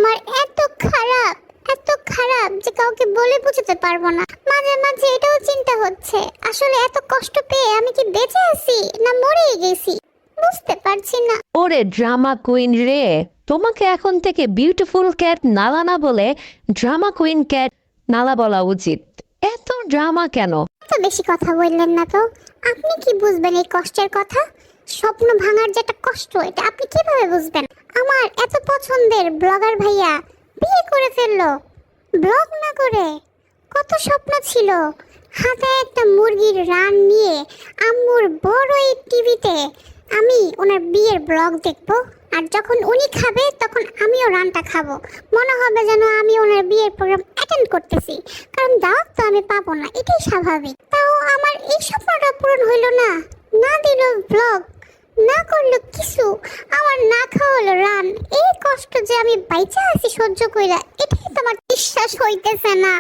আমার এত খারাপ যে কাউকে বলে বোঝাতে পারবো না। মাঝে মাঝে এটাও চিন্তা হচ্ছে, আসলে এত কষ্ট পেয়ে আমি কি বেঁচে আছি না মরেই গেছি, বুঝতে পারছি না। ওরে ড্রামা কুইন রে, তোমাকে এখন থেকে বিউটিফুল ক্যাট নালা না বলে ড্রামা কুইন ক্যাট নালা বলা উচিত। এত ড্রামা কেন? এত বেশি কথা বললেন না তো। আপনি কি বুঝবেন এই কষ্টের কথা? স্বপ্ন ভাঙার যে একটা কষ্ট, এটা আপনি কিভাবে বুঝবেন? আমার এত পছন্দের ব্লগার ভাইয়া বিয়ে করে ফেললো ব্লগ না করে। কত স্বপ্ন ছিল, হাতে একটা মুরগির রান নিয়ে আম্মুর বড় এই টিভিতে আমি ওনার বিয়ের ব্লগ দেখবো, আর যখন উনি খাবে তখন আমিও রানটা খাবো। মনে হবে যেন আমি ওনার বিয়ের প্রোগ্রাম অ্যাটেন্ড করতেছি, কারণ দাওয়াত তো আমি পাবো না, এটাই স্বাভাবিক। তাও আমার এই স্বপ্নটা পূরণ হইল না, না দিল ব্লগ, না করলো কিছু, আমার না খাওয়ালো রান। এই কষ্ট যে আমি বাইচা আছি সহ্য কইরা, এটাই তো আমার বিশ্বাস হইতেছে না।